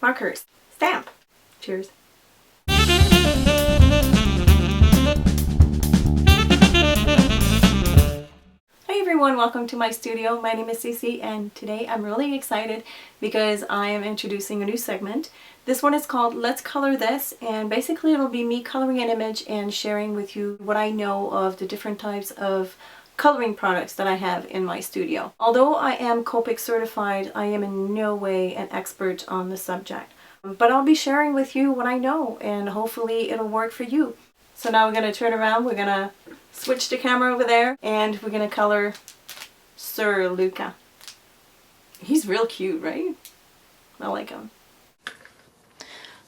markers. Stamp. Cheers. Hey everyone, welcome to my studio. My name is CeeCee and today I'm really excited because I am introducing a new segment. This one is called Let's Color This, and basically it'll be me coloring an image and sharing with you what I know of the different types of coloring products that I have in my studio. Although I am Copic certified, I am in no way an expert on the subject. But I'll be sharing with you what I know and hopefully it'll work for you. So now we're going to turn around, we're going to switch the camera over there and we're going to color Sir Luca. He's real cute, right? I like him.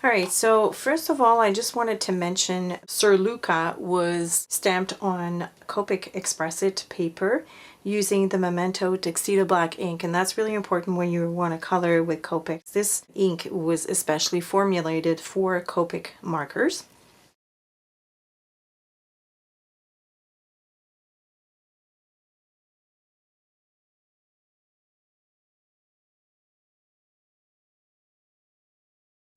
Alright, so first of all I just wanted to mention Sir Luca was stamped on Copic Expressit paper using the Memento Tuxedo Black ink, and that's really important when you want to color with Copic. This ink was especially formulated for Copic markers.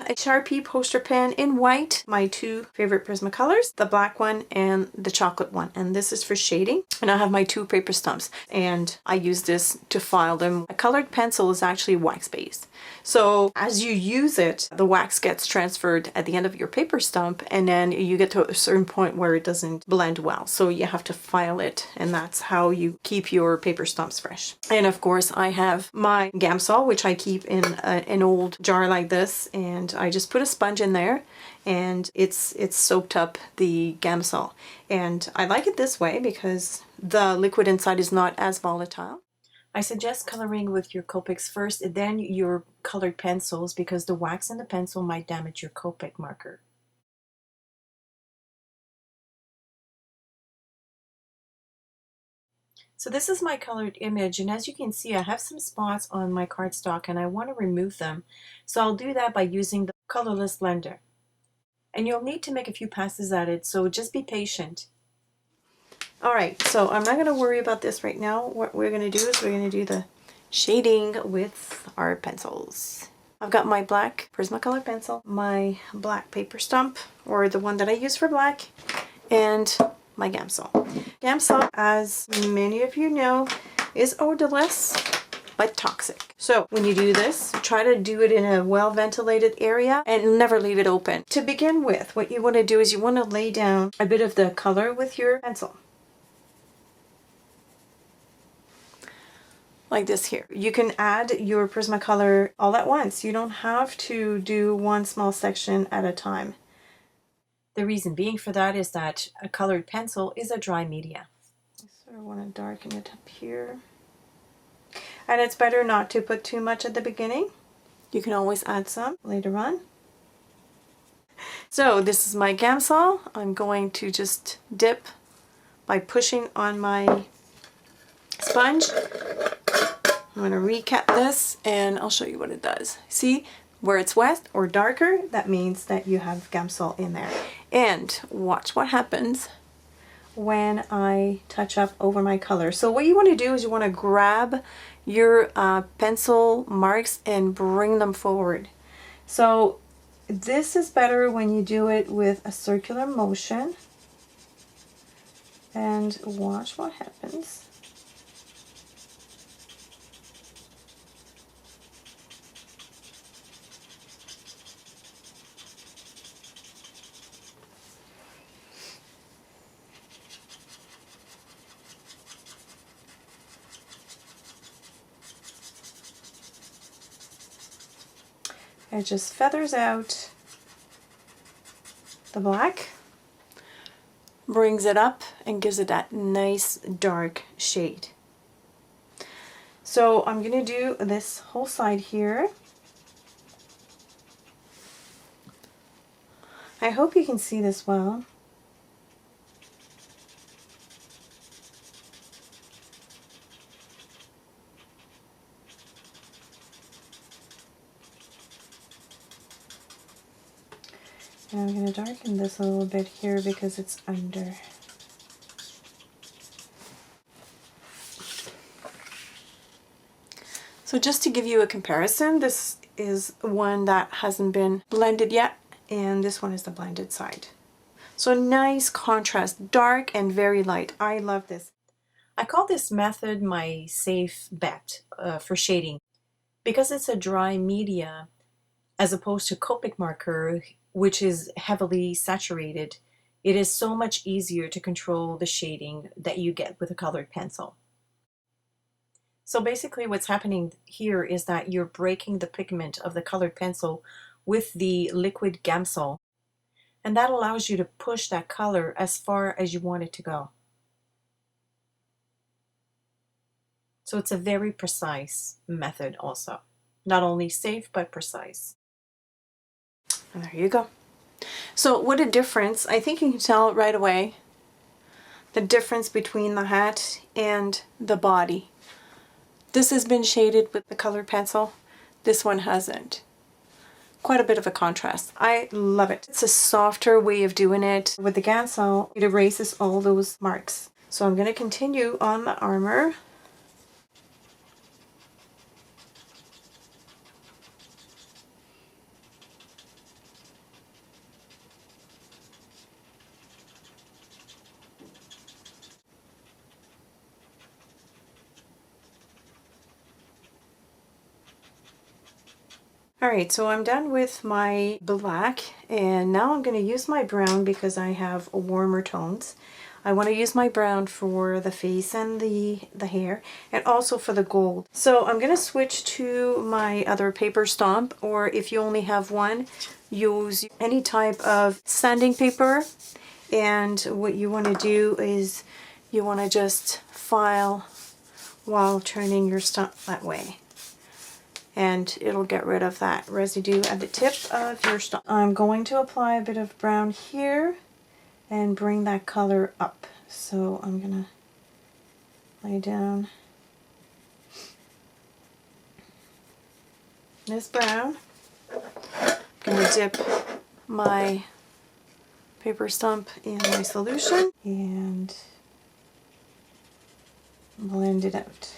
A Sharpie poster pen in white, my two favorite Prismacolors, the black one and the chocolate one, and this is for shading. And I have my two paper stumps and I use this to file them. A colored pencil is actually wax based, so as you use it the wax gets transferred at the end of your paper stump and then you get to a certain point where it doesn't blend well, so you have to file it, and that's how you keep your paper stumps fresh. And of course I have my Gamsol, which I keep in an old jar like this, and I just put a sponge in there and it's soaked up the Gamsol, and I like it this way because the liquid inside is not as volatile. I suggest coloring with your Copics first and then your colored pencils because the wax in the pencil might damage your Copic marker. So this is my colored image, and as you can see I have some spots on my cardstock and I want to remove them. So I'll do that by using the colorless blender. And you'll need to make a few passes at it, so just be patient. Alright, so I'm not going to worry about this right now. What we're going to do is we're going to do the shading with our pencils. I've got my black Prismacolor pencil, my black paper stump, or the one that I use for black, and my Gamsol. Gamsol, as many of you know, is odorless but toxic. So when you do this, try to do it in a well-ventilated area and never leave it open. To begin with, what you want to do is you want to lay down a bit of the color with your pencil. Like this here. You can add your Prismacolor all at once. You don't have to do one small section at a time. The reason being for that is that a colored pencil is a dry media. I sort of want to darken it up here. And it's better not to put too much at the beginning. You can always add some later on. So this is my Gamsol. I'm going to just dip by pushing on my sponge. I'm going to recap this and I'll show you what it does. See? Where it's wet or darker, that means that you have Gamsol in there. And watch what happens when I touch up over my color. So what you want to do is you want to grab your pencil marks and bring them forward. So this is better when you do it with a circular motion. And watch what happens. It just feathers out the black, brings it up and gives it that nice dark shade. So I'm going to do this whole side here. I hope you can see this well. And I'm going to darken this a little bit here because it's under. So just to give you a comparison, this is one that hasn't been blended yet, and this one is the blended side. So nice contrast, dark and very light. I love this. I call this method my safe bet for shading because it's a dry media as opposed to Copic marker, which is heavily saturated. It is so much easier to control the shading that you get with a colored pencil. So basically what's happening here is that you're breaking the pigment of the colored pencil with the liquid Gamsol, and that allows you to push that color as far as you want it to go. So it's a very precise method also. Not only safe, but precise. And there you go. So what a difference. I think you can tell right away the difference between the hat and the body. This has been shaded with the colored pencil. This one hasn't. Quite a bit of a contrast. I love it. It's a softer way of doing it. With the Gamsol, it erases all those marks. So I'm going to continue on the armor. Alright, so I'm done with my black, and now I'm going to use my brown because I have warmer tones. I want to use my brown for the face and the hair, and also for the gold. So I'm going to switch to my other paper Stump, or if you only have one, use any type of sanding paper. And what you want to do is you want to just file while turning your Stump that way. And it'll get rid of that residue at the tip of your Stump. I'm going to apply a bit of brown here and bring that color up. So I'm gonna lay down this brown. I'm gonna dip my paper Stump in my solution and blend it out.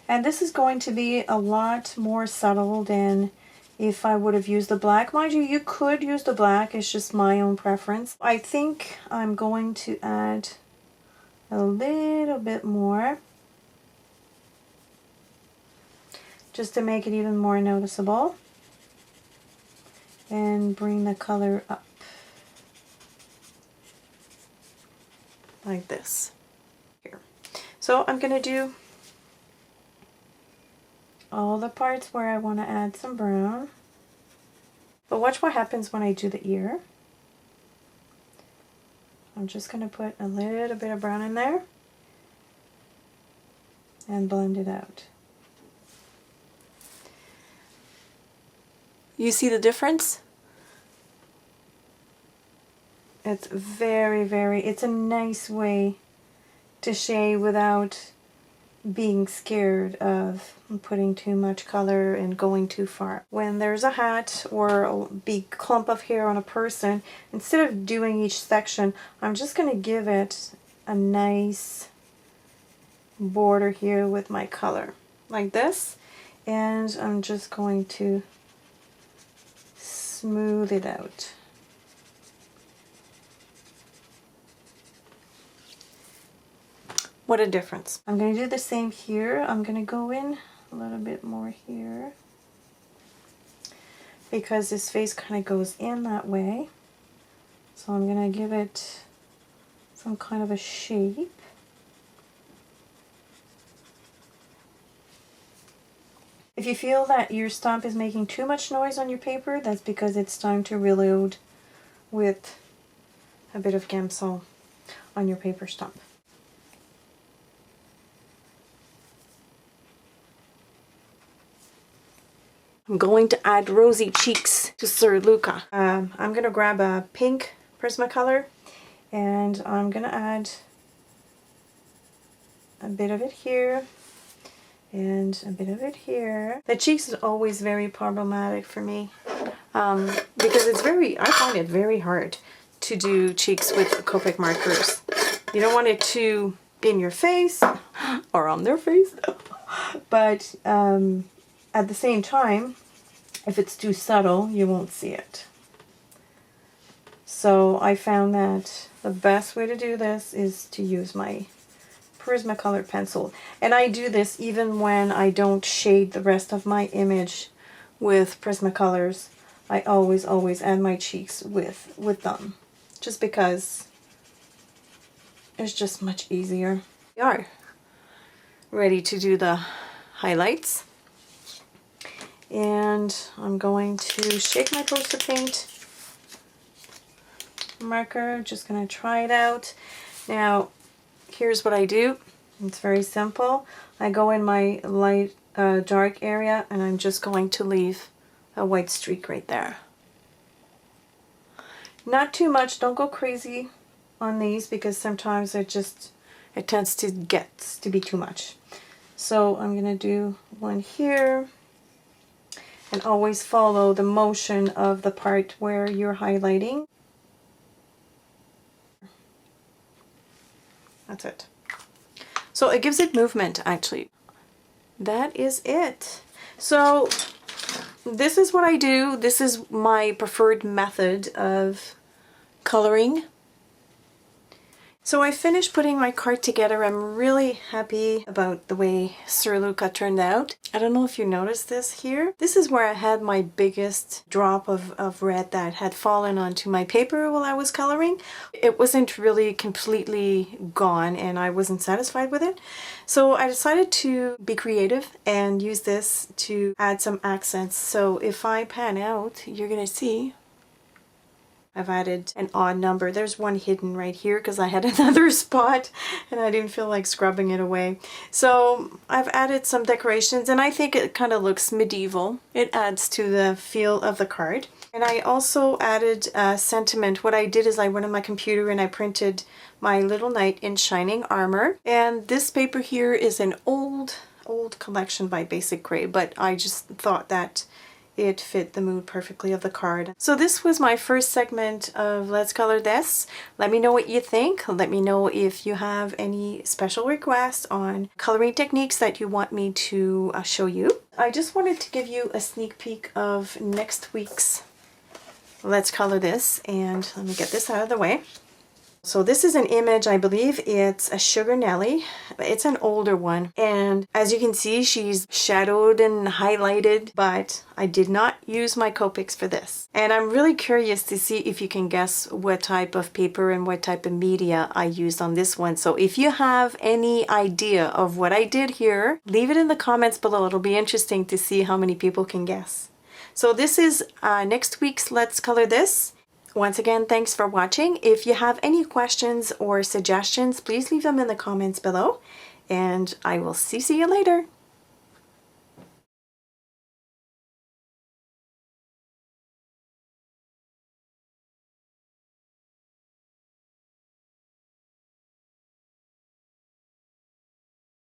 And this is going to be a lot more subtle than if I would have used the black. Mind you, you could use the black, it's just my own preference. I think I'm going to add a little bit more, just to make it even more noticeable, and bring the color up like this here. So I'm going to do all the parts where I want to add some brown. But watch what happens when I do the ear. I'm just going to put a little bit of brown in there and blend it out. You see the difference? It's it's a nice way to shade without being scared of putting too much color and going too far. When there's a hat or a big clump of hair on a person, instead of doing each section, I'm just going to give it a nice border here with my color, like this, and I'm just going to smooth it out. What a difference. I'm going to do the same here. I'm going to go in a little bit more here because this face kind of goes in that way. So I'm going to give it some kind of a shape. If you feel that your Stump is making too much noise on your paper, that's because it's time to reload with a bit of Gamsol on your paper Stump. I'm going to add rosy cheeks to Sir Luca. I'm going to grab a pink Prismacolor and I'm going to add a bit of it here and a bit of it here. The cheeks is always very problematic for me because I find it very hard to do cheeks with Copic markers. You don't want it to be in your face or on their face, but at the same time, if it's too subtle, you won't see it. So I found that the best way to do this is to use my Prismacolor pencil. And I do this even when I don't shade the rest of my image with Prismacolors. I always add my cheeks with them, just because it's just much easier. We are ready to do the highlights. And I'm going to shake my poster paint marker. Just going to try it out. Now, here's what I do. It's very simple. I go in my light dark area, and I'm just going to leave a white streak right there. Not too much. Don't go crazy on these, because sometimes it tends to get to be too much. So I'm going to do one here, and always follow the motion of the part where you're highlighting. That's it. So it gives it movement, actually. That is it. So this is what I do. This is my preferred method of coloring. So I finished putting my card together. I'm really happy about the way Sir Luca turned out. I don't know if you noticed this here. This is where I had my biggest drop of red that had fallen onto my paper while I was coloring. It wasn't really completely gone, and I wasn't satisfied with it. So I decided to be creative and use this to add some accents. So if I pan out, you're gonna see I've added an odd number. There's one hidden right here because I had another spot and I didn't feel like scrubbing it away. So I've added some decorations, and I think it kind of looks medieval. It adds to the feel of the card. And I also added a sentiment. What I did is I went on my computer and I printed my little knight in shining armor. And this paper here is an old collection by Basic Gray, but I just thought that it fit the mood perfectly of the card. So this was my first segment of Let's Color This. Let me know what you think. Let me know if you have any special requests on coloring techniques that you want me to show you. I just wanted to give you a sneak peek of next week's Let's Color This, and let me get this out of the way. So this is an image, I believe it's a Sugar Nelly. It's an older one, and as you can see, she's shadowed and highlighted, but I did not use my Copics for this. And I'm really curious to see if you can guess what type of paper and what type of media I used on this one. So if you have any idea of what I did here, leave it in the comments below. It'll be interesting to see how many people can guess. So this is next week's Let's Color This. Once again, thanks for watching. If you have any questions or suggestions, please leave them in the comments below, and I will see you later.